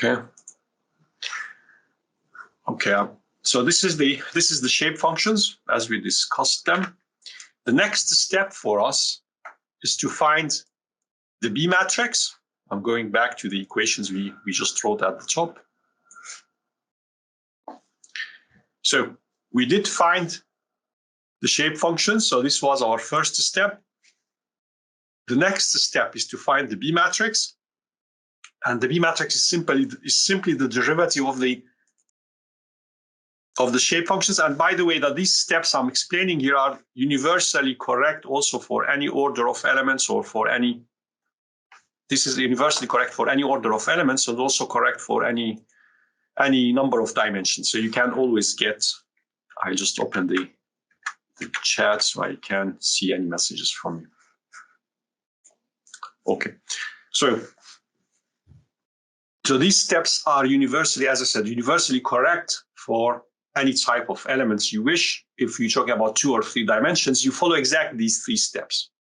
Okay. So this is the shape functions as we discussed them. The next step for us is to find the B matrix. I'm going back to the equations we just wrote at the top. So we did find the shape function. So this was our first step. The next step is to find the B matrix. And the B matrix is simply the derivative of the shape functions. And by the way, that these steps I'm explaining here are universally correct also for any order of elements or for any. This is universally correct for any order of elements, and also correct for any number of dimensions. So you can always get. I just opened the chat so I can see any messages from you. Okay, so these steps are universally, as I said, universally correct for any type of elements you wish. If you're talking about 2 or 3 dimensions, you follow exactly these 3 steps.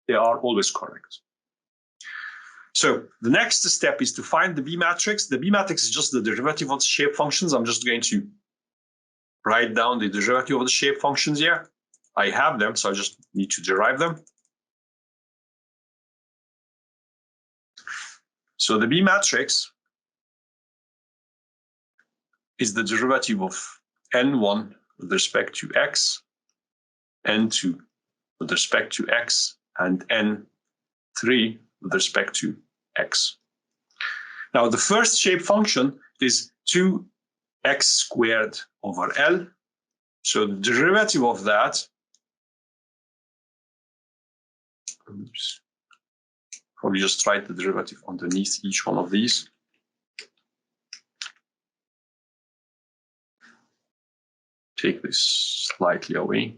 They are always correct. So the next step is to find the B matrix. The B matrix is just the derivative of the shape functions. I'm just going to write down the derivative of the shape functions here. I have them, so I just need to derive them. So the B matrix is the derivative of n1 with respect to x, n2 with respect to x, and n3 with respect to x. Now, the first shape function is 2x squared over L. So the derivative of that, probably just write the derivative underneath each one of these. Take this slightly away.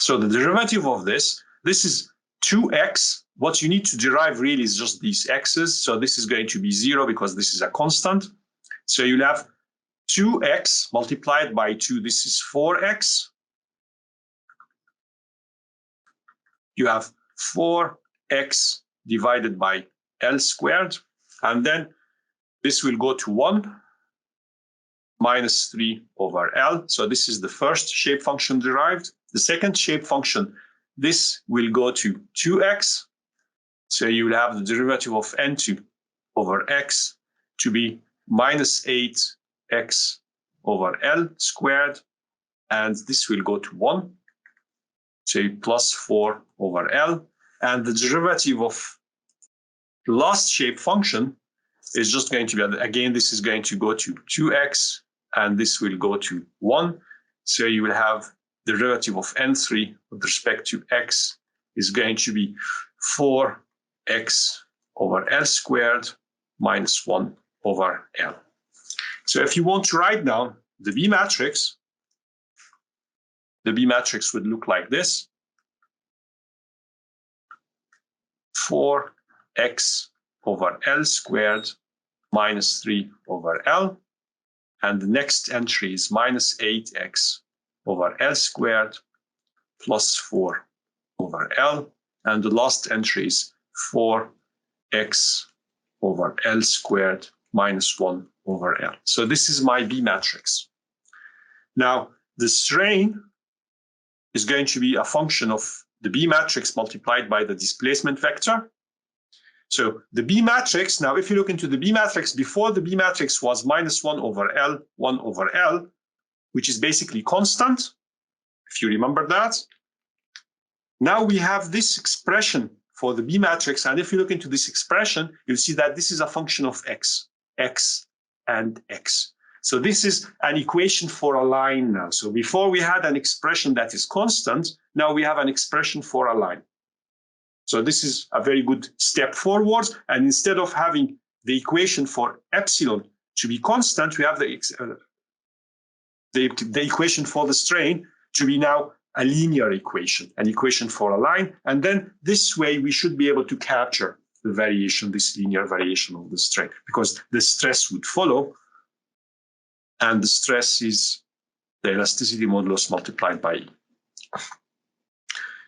So the derivative of this is 2x. What you need to derive really is just these x's. So this is going to be 0 because this is a constant. So you'll have 2x multiplied by 2. This is 4x. You have 4x divided by L squared. And then this will go to 1 minus 3 over L. So this is the first shape function derived. The second shape function, this will go to 2x. So you will have the derivative of n2 over x to be minus 8x over L squared. And this will go to 1. So plus 4 over L. And the derivative of the last shape function is just going to be, again, this is going to go to 2x, and this will go to 1. So you will have the derivative of n3 with respect to x is going to be 4x over L squared minus 1 over L. So if you want to write down the B matrix would look like this. 4x over L squared minus 3 over L. And the next entry is minus 8x over L squared plus 4 over L. And the last entry is 4x over L squared minus 1 over L. So this is my B matrix. Now, the strain is going to be a function of the B matrix multiplied by the displacement vector. So the B matrix, now if you look into the B matrix, before the B matrix was minus 1 over L, which is basically constant, if you remember that. Now we have this expression for the B matrix, and if you look into this expression, you'll see that this is a function of x, and x. So this is an equation for a line now. So before we had an expression that is constant, now we have an expression for a line. So this is a very good step forwards. And instead of having the equation for epsilon to be constant, we have the equation for the strain to be now a linear equation, an equation for a line. And then this way we should be able to capture the variation, this linear variation of the strain, because the stress would follow. And the stress is the elasticity modulus multiplied by E.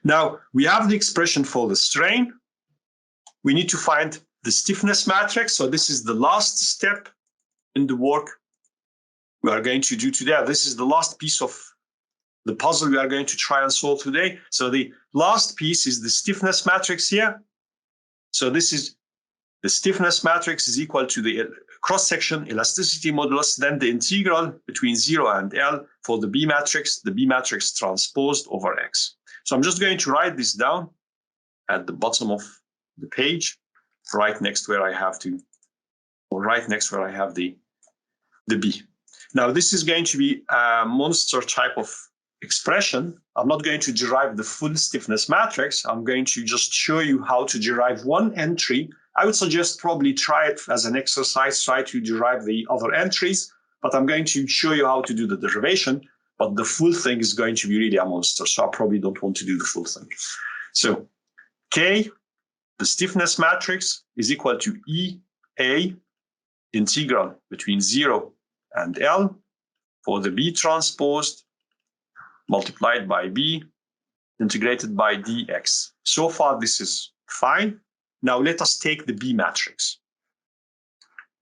Now, we have the expression for the strain. We need to find the stiffness matrix. So this is the last step in the work we are going to do today. This is the last piece of the puzzle we are going to try and solve today. So the last piece is the stiffness matrix here. So this is the stiffness matrix is equal to the cross-section elasticity modulus, then the integral between 0 and L for the B matrix transposed over X. So I'm just going to write this down at the bottom of the page, right next where I have the B. Now this is going to be a monster type of expression. I'm not going to derive the full stiffness matrix. I'm going to just show you how to derive one entry. I would suggest probably try it as an exercise, try to derive the other entries, but I'm going to show you how to do the derivation, but the full thing is going to be really a monster, so I probably don't want to do the full thing. So K, the stiffness matrix, is equal to EA integral between 0 and L for the B transposed multiplied by B integrated by dx. So far, this is fine. Now let us take the B matrix.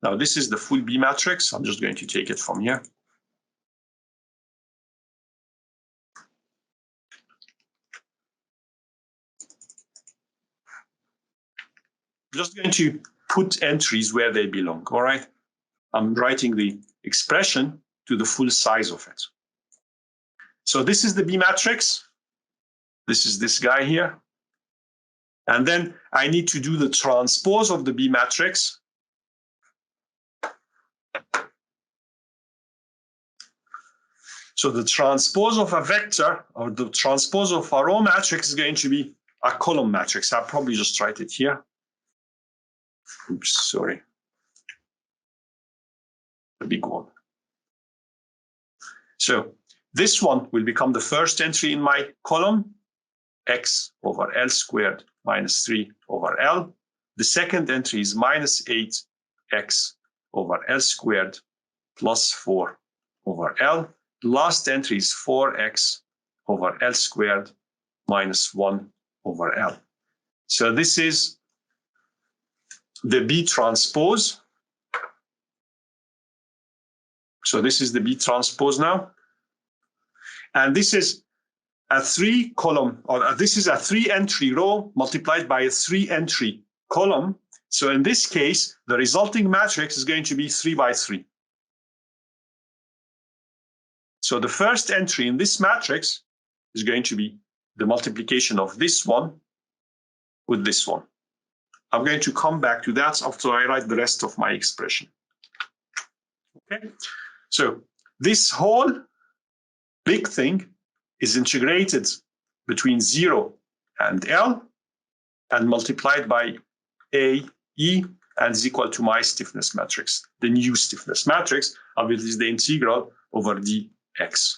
Now this is the full B matrix. I'm just going to take it from here. Just going to put entries where they belong, all right? I'm writing the expression to the full size of it. So this is the B matrix. This is this guy here. And then I need to do the transpose of the B matrix. So the transpose of a vector, or the transpose of a row matrix, is going to be a column matrix. I'll probably just write it here. Oops, sorry. The big one. So this one will become the first entry in my column, x over L squared minus 3 over L. The second entry is minus 8x over L squared plus 4 over L. The last entry is 4x over L squared minus 1 over L. So this is the B transpose. So this is the B transpose now. And this is a 3-column, or this is a 3-entry row multiplied by a 3-entry column. So in this case, the resulting matrix is going to be 3 by 3. So the first entry in this matrix is going to be the multiplication of this one with this one. I'm going to come back to that after I write the rest of my expression. Okay, so this whole big thing is integrated between 0 and L and multiplied by AE and is equal to my stiffness matrix. The new stiffness matrix, obviously, is the integral over dx.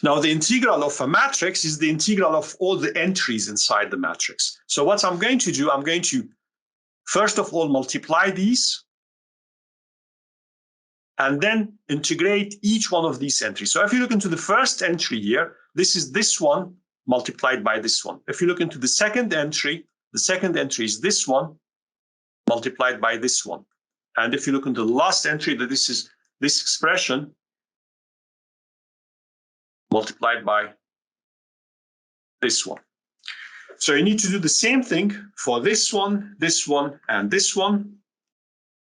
Now, the integral of a matrix is the integral of all the entries inside the matrix. So what I'm going to do, I'm going to, first of all, multiply these and then integrate each one of these entries. So if you look into the first entry here, this is this one multiplied by this one. If you look into the second entry is this one multiplied by this one. And if you look into the last entry, that this is this expression multiplied by this one. So you need to do the same thing for this one, and this one,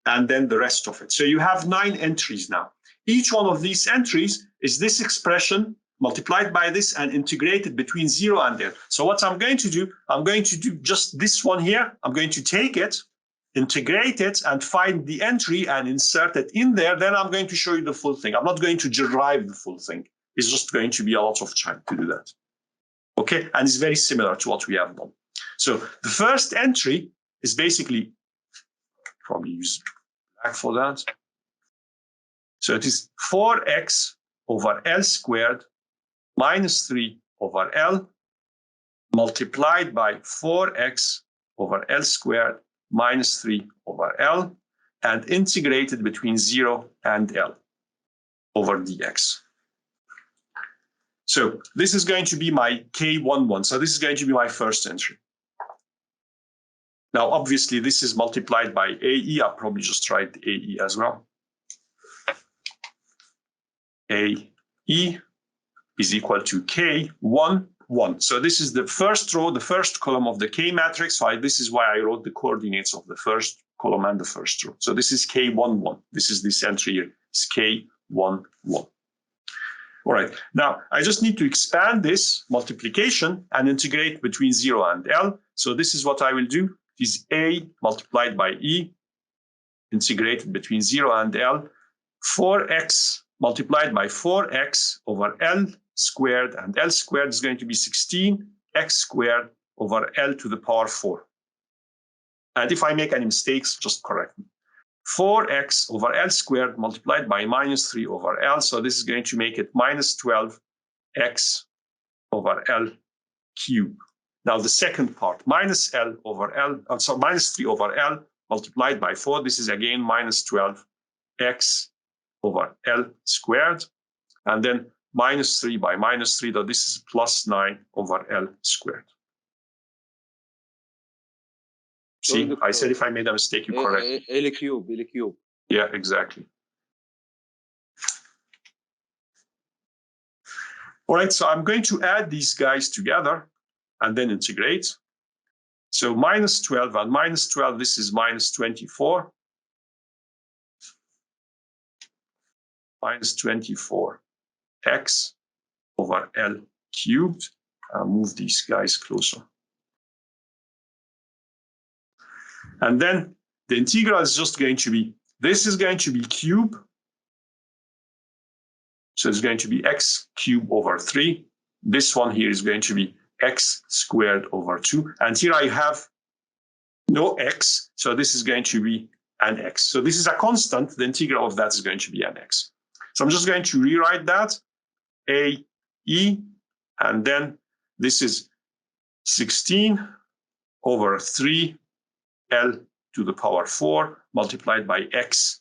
and then the rest of it. So you have 9 entries now. Each one of these entries is this expression multiplied by this and integrated between 0 and L. So what I'm going to do just this one here. I'm going to take it, integrate it, and find the entry and insert it in there. Then I'm going to show you the full thing. I'm not going to derive the full thing. It's just going to be a lot of time to do that. Okay, and it's very similar to what we have done. So the first entry is basically, probably use black for that. So it is 4x over L squared minus 3 over L multiplied by 4x over L squared minus 3 over L and integrated between 0 and L over dx. So this is going to be my K11. So this is going to be my first entry. Now, obviously, this is multiplied by AE. I'll probably just write AE as well. AE is equal to K1, 1. So this is the first row, the first column of the K matrix. So this is why I wrote the coordinates of the first column and the first row. So this is K1, 1. This is this entry here. It's K1, 1. All right. Now, I just need to expand this multiplication and integrate between 0 and L. So this is what I will do. Is A multiplied by E, integrated between 0 and L. 4x multiplied by 4x over L squared, and L squared is going to be 16x squared over L to the power 4. And if I make any mistakes, just correct me. 4x over L squared multiplied by minus 3 over L. So this is going to make it minus 12x over L cubed. Now the second part, minus L over L, so minus 3 over L multiplied by 4. This is again minus 12x over L squared. And then minus 3 by minus 3, though this is plus 9 over L squared. See, I said if I made a mistake, you correct me. L cube. Yeah, exactly. All right, so I'm going to add these guys together and then integrate. So minus 12 and minus 12, this is minus 24. Minus 24x over L cubed. I'll move these guys closer. And then the integral is just going to be, this is going to be cube. So it's going to be x cubed over 3. This one here is going to be x squared over 2. And here I have no x, so this is going to be an x. So this is a constant. The integral of that is going to be an x. So I'm just going to rewrite that, AE, and then this is 16 over 3 L to the power 4 multiplied by x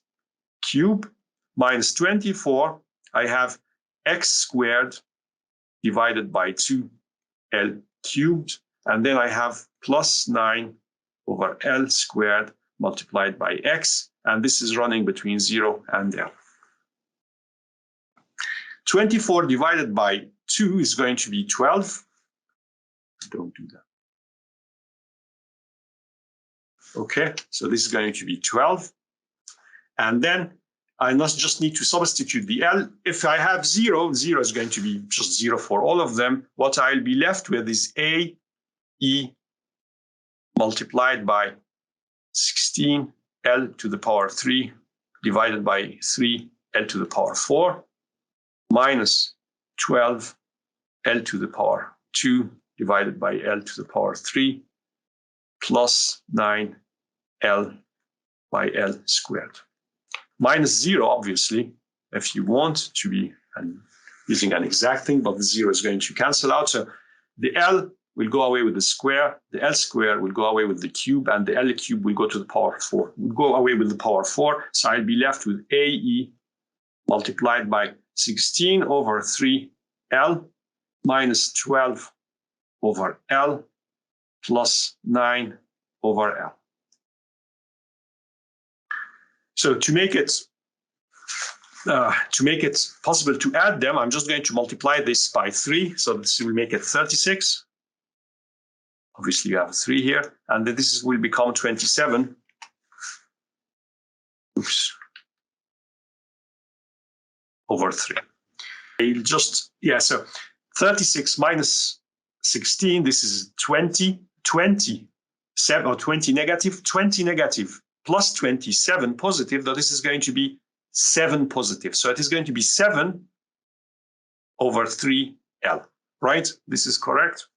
cubed minus 24. I have x squared divided by 2 L cubed, and then I have plus 9 over L squared multiplied by x, and this is running between 0 and L. 24 divided by 2 is going to be 12. Don't do that. Okay, so this is going to be 12. And then I just need to substitute the L. If I have 0, 0 is going to be just 0 for all of them. What I'll be left with is AE multiplied by 16 L to the power 3 divided by 3 L to the power 4 minus 12 L to the power 2 divided by L to the power 3 plus 9 L by L squared. Minus 0, obviously, if you want to be using an exact thing, but the 0 is going to cancel out. So the L will go away with the square, the L square will go away with the cube, and the L cube will go to the power 4. Will go away with the power 4, so I'll be left with AE multiplied by 16 over 3 L minus 12 over L plus 9 over L. So to make it possible to add them, I'm just going to multiply this by 3. So this will make it 36. Obviously, you have 3 here, and then this will become 27. Oops. Over 3. I'll just, so 36 minus 16, this is 20, 27, or 20 negative, 20 negative plus 27 positive, though this is going to be 7 positive. So it is going to be 7 over 3L, right? This is correct?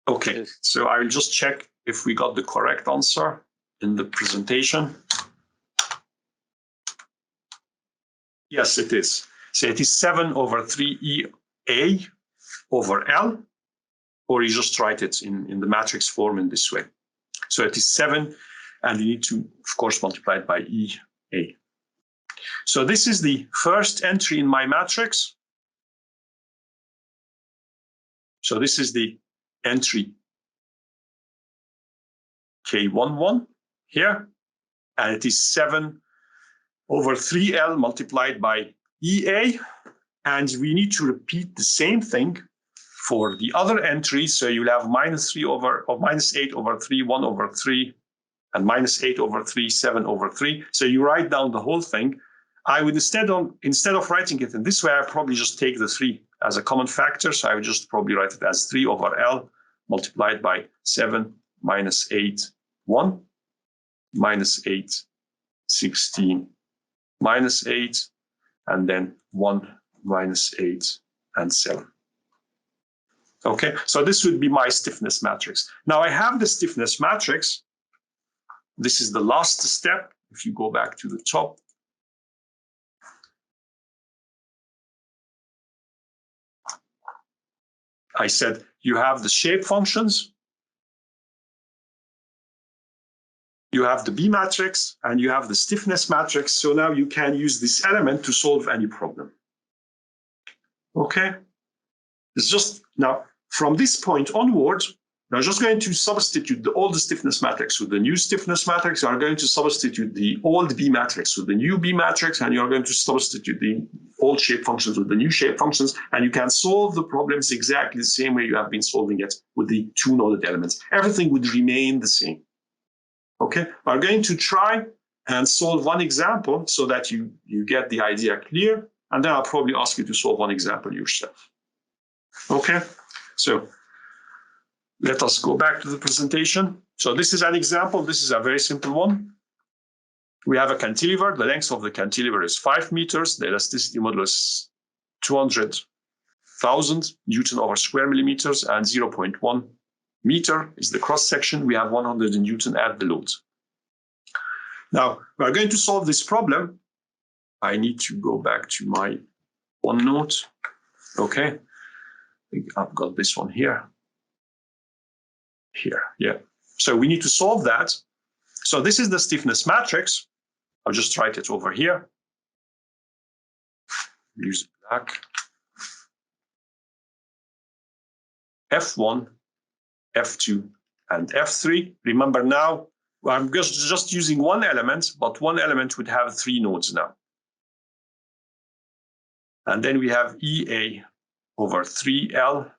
Okay, yes. So I will just check if we got the correct answer in the presentation. Yes, it is. So it is 7 over 3EA over L, or you just write it in the matrix form in this way. So it is 7, and you need to, of course, multiply it by EA. So this is the first entry in my matrix. So this is the entry K11 here, and it is 7 over 3L multiplied by EA. And we need to repeat the same thing for the other entries. So you'll have -3 over, or -8 over 3, 1 over 3, and -8 over 3, 7 over 3. So you write down the whole thing. I would instead of writing it in this way, I probably just take the 3 as a common factor. So I would just probably write it as 3 over L multiplied by 7 minus 8, 1, minus 8, 16, minus 8, and then 1, minus 8, and 7. Okay, so this would be my stiffness matrix. Now I have the stiffness matrix. This is the last step. If you go back to the top, I said you have the shape functions, you have the B matrix, and you have the stiffness matrix. So now you can use this element to solve any problem. Okay, it's just now from this point onwards, we're just going to substitute the old stiffness matrix with the new stiffness matrix. You are going to substitute the old B matrix with the new B matrix, and you are going to substitute the old shape functions with the new shape functions, and you can solve the problems exactly the same way you have been solving it with the two noded elements. Everything would remain the same. Okay, we're going to try and solve one example so that you get the idea clear, and then I'll probably ask you to solve one example yourself. Okay, so let us go back to the presentation. So this is an example. This is a very simple one. We have a cantilever. The length of the cantilever is 5 meters. The elasticity modulus is 200,000 Newton over square millimeters, and 0.1 meter is the cross section. We have 100 Newton at the load. Now, we are going to solve this problem. I need to go back to my OneNote. Okay, I think I've got this one here. Yeah. So we need to solve that. So this is the stiffness matrix. I'll just write it over here. Use black. F1, F2, and F3. Remember now, I'm just using one element, but one element would have 3 nodes now. And then we have EA over 3L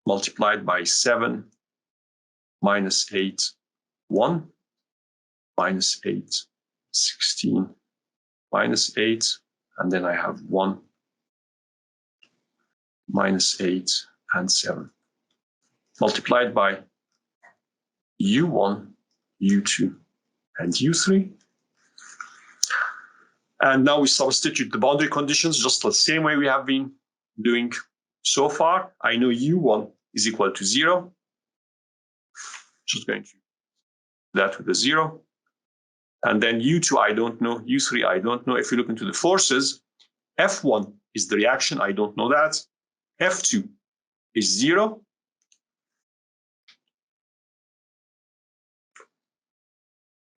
multiplied by 7 minus 8, 1, minus 8, 16, minus 8, and then I have 1, minus 8, and 7, multiplied by U1, U2, and U3. And now we substitute the boundary conditions just the same way we have been doing so far. I know U1 is equal to 0. Just going to do that with a 0. And then U2 I don't know, U3 I don't know. If you look into the forces, F1 is the reaction, I don't know that. F2 is 0.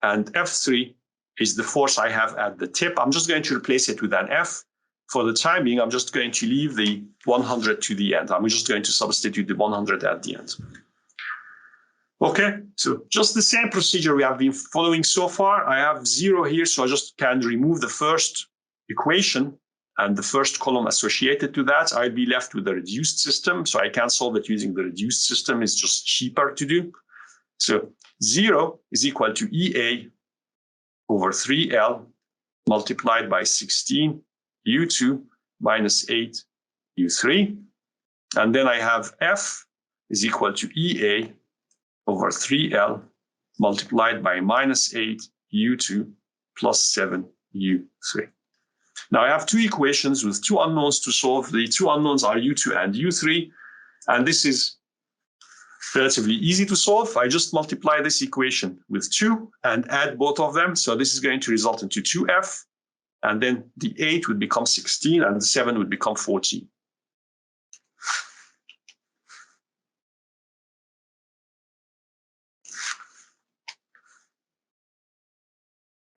And F3 is the force I have at the tip. I'm just going to replace it with an F. For the time being, I'm just going to leave the 100 to the end. I'm just going to substitute the 100 at the end. Okay, so just the same procedure we have been following so far. I have 0 here, so I just can remove the first equation and the first column associated to that. I'll be left with the reduced system, so I can solve it using the reduced system. It's just cheaper to do. So 0 is equal to EA over 3L multiplied by 16 U2 minus 8 U3. And then I have F is equal to EA over 3L multiplied by minus 8 U2 plus 7 U3. Now I have 2 equations with 2 unknowns to solve. The 2 unknowns are U2 and U3. And this is relatively easy to solve. I just multiply this equation with 2 and add both of them. So this is going to result into 2F. And then the 8 would become 16 and the 7 would become 14.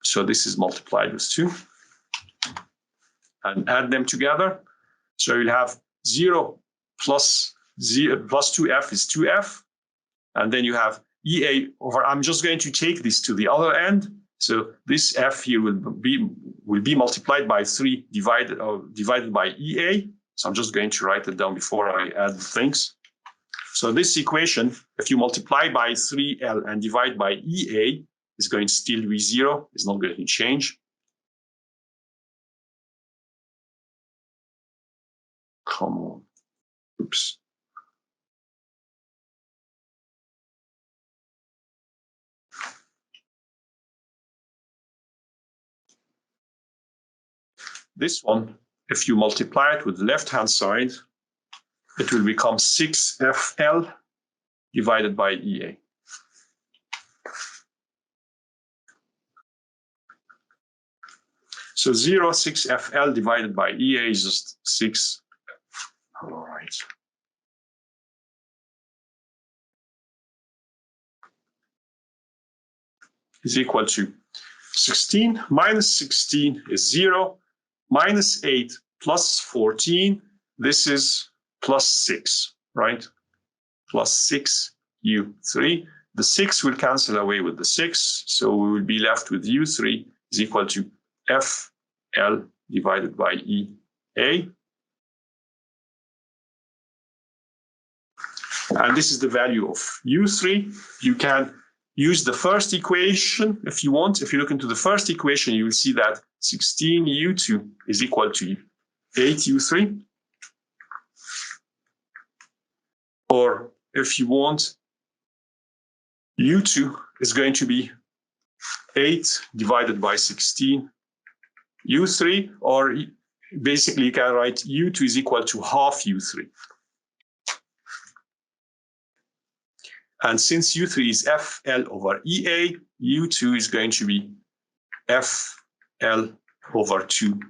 So this is multiplied with 2 and add them together. So you'll have 0 plus 2F is 2F. And then you have EA over, I'm just going to take this to the other end. So this F here will be multiplied by 3 divided by EA. So I'm just going to write it down before I add the things. So this equation, if you multiply by 3L and divide by EA, is going to still be 0. It's not going to change. Come on. Oops. This one, if you multiply it with the left-hand side, it will become 6FL divided by EA. So 6FL divided by EA is just 6. All right. Is equal to 16 minus 16 is 0. Minus 8 plus 14, this is plus 6, right? Plus 6 U3. The 6 will cancel away with the 6, so we will be left with U3 is equal to FL divided by EA. And this is the value of U3. You can use the first equation if you want. If you look into the first equation, you will see that 16U2 is equal to 8U3. Or if you want, U2 is going to be 8 divided by 16 U3, or basically you can write U2 is equal to half U3. And since U3 is FL over EA, U2 is going to be FL over 2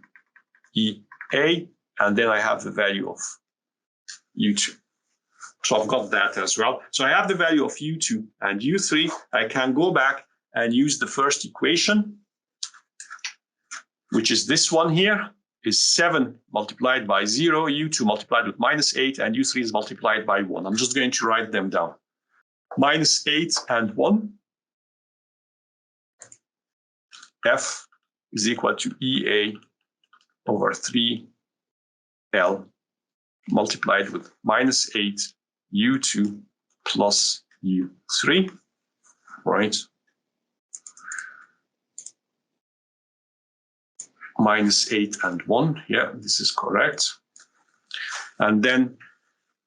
EA, and then I have the value of U2. So I've got that as well. So I have the value of U2 and U3. I can go back and use the first equation, which is this one here, is 7 multiplied by 0, U2 multiplied with minus 8, and U3 is multiplied by 1. I'm just going to write them down. Minus 8 and 1. F is equal to EA over 3L multiplied with minus 8 U2 plus U3, right? Minus 8 and 1, yeah, this is correct. And then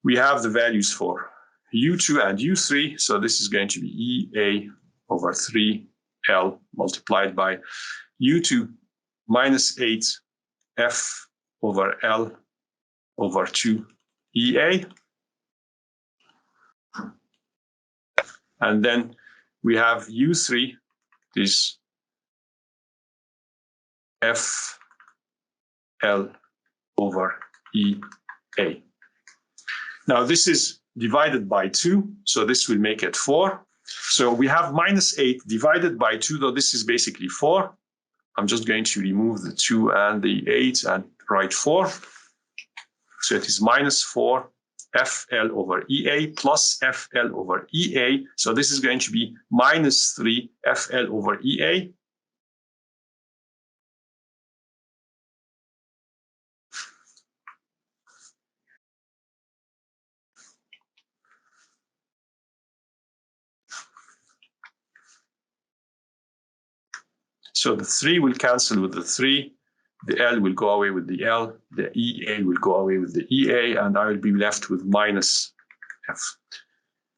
we have the values for U2 and U3, so this is going to be EA over 3L multiplied by U2 minus 8 F over L over 2 EA. And then we have U3 is FL over EA. Now this is divided by 2, so this will make it 4. So we have minus 8 divided by 2, though this is basically 4. I'm just going to remove the 2 and the 8 and write 4. So it is minus 4 FL over EA plus FL over EA. So this is going to be minus 3 FL over EA. So the 3 will cancel with the 3, the L will go away with the L, the EA will go away with the EA, and I will be left with minus F.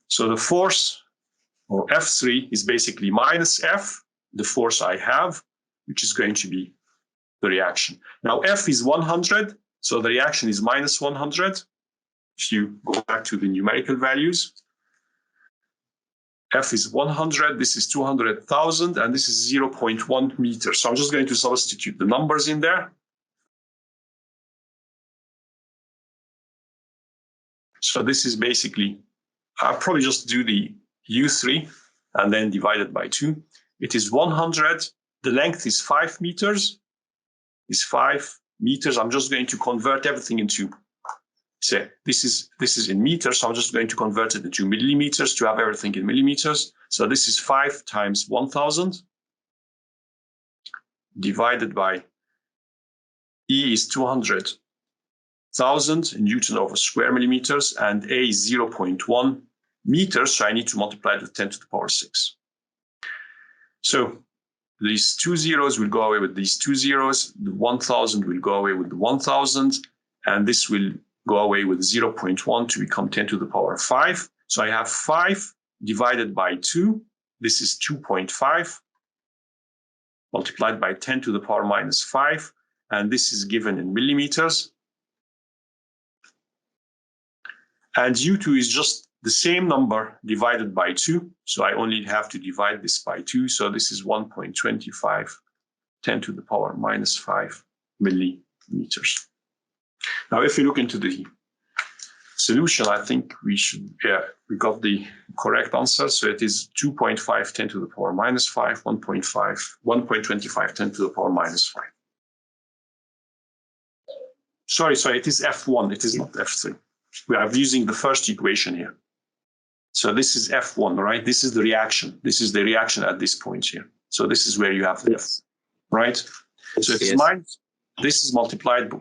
So the force, or F3, is basically minus F, the force I have, which is going to be the reaction. Now F is 100, so the reaction is minus 100. If you go back to the numerical values, F is 100, this is 200,000, and this is 0.1 meters. So I'm just going to substitute the numbers in there. So this is basically, I'll probably just do the U3 and then divide it by 2. It is 100, the length is 5 meters, is 5 meters. I'm just going to convert everything into So this is in meters, so I'm just going to convert it into millimeters to have everything in millimeters. So this is 5 times 1,000 divided by E is 200,000 Newton over square millimeters, and A is 0.1 meters, so I need to multiply it with 10 to the power 6. So these 2 zeros will go away with these 2 zeros, the 1,000 will go away with the 1,000, and this will go away with 0.1 to become 10 to the power 5. So I have 5 divided by 2. This is 2.5 multiplied by 10 to the power minus 5. And this is given in millimeters. And U2 is just the same number divided by 2. So I only have to divide this by 2. So this is 1.25 10 to the power minus 5 millimeters. Now, if we look into the solution, I think we got the correct answer. So it is 2.5 10 to the power minus 5, 1.25 10 to the power minus 5. Sorry, it is F1. It is not F3. We are using the first equation here. So this is F1, right? This is the reaction. This is the reaction at this point here. So this is where you have the F, right? So it is minus. This is multiplied by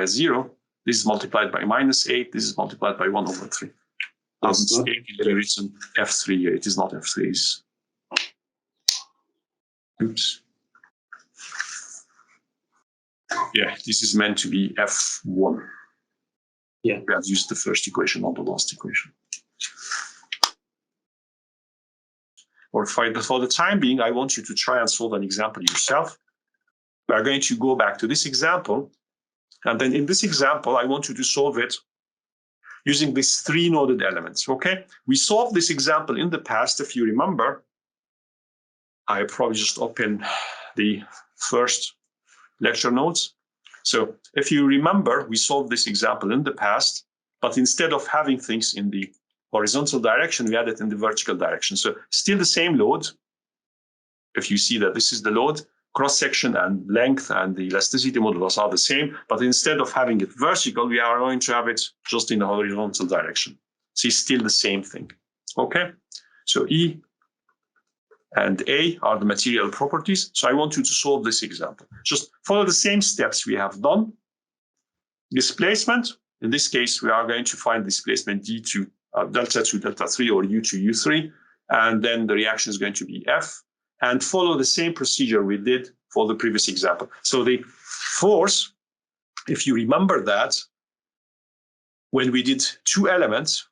a 0. This is multiplied by minus 8. This is multiplied by 1 over 3. It's written F3 here. It is not F3. Oops. Yeah, this is meant to be F1. Yeah. We have used the first equation, not the last equation. Or for the time being, I want you to try and solve an example yourself. We are going to go back to this example. And then in this example, I want you to solve it using these 3 noded elements, okay? We solved this example in the past, if you remember. I probably just open the first lecture notes. So if you remember, we solved this example in the past, but instead of having things in the horizontal direction, we had it in the vertical direction. So still the same load. If you see that this is the load, cross-section and length and the elasticity modulus are the same, but instead of having it vertical, we are going to have it just in the horizontal direction. See, still the same thing, okay? So E and A are the material properties. So I want you to solve this example. Just follow the same steps we have done. Displacement, in this case, we are going to find displacement D to delta 2, delta 3, or U to U3, and then the reaction is going to be F, and follow the same procedure we did for the previous example. So the force, if you remember that, when we did 2 elements,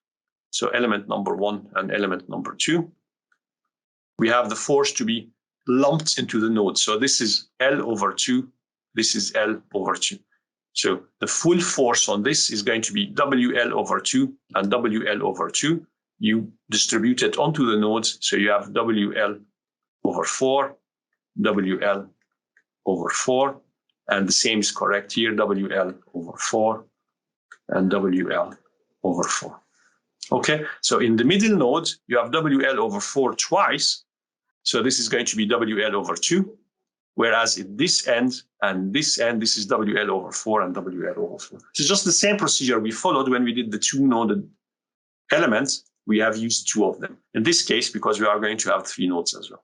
so element number 1 and element number 2, we have the force to be lumped into the node. So this is L over 2, this is L over 2. So the full force on this is going to be WL over 2 and WL over 2. You distribute it onto the nodes, so you have WL over 4, WL over 4, and the same is correct here, WL over 4 and WL over 4. Okay, so in the middle node, you have WL over 4 twice, so this is going to be WL over 2, whereas at this end and this end, this is WL over 4 and WL over 4. So just the same procedure we followed when we did the 2 noded elements, we have used 2 of them. In this case, because we are going to have 3 nodes as well.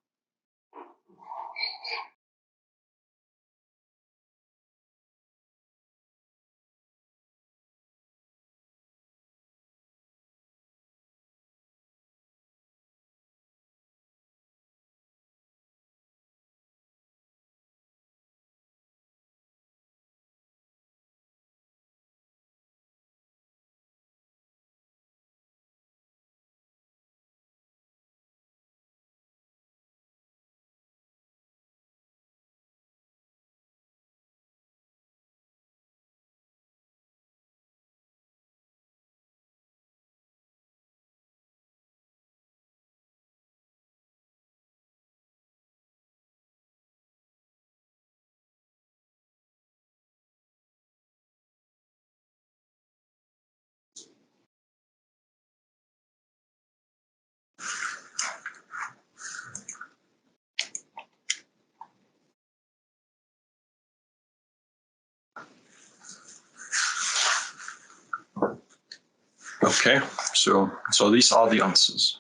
Okay, so these are the answers.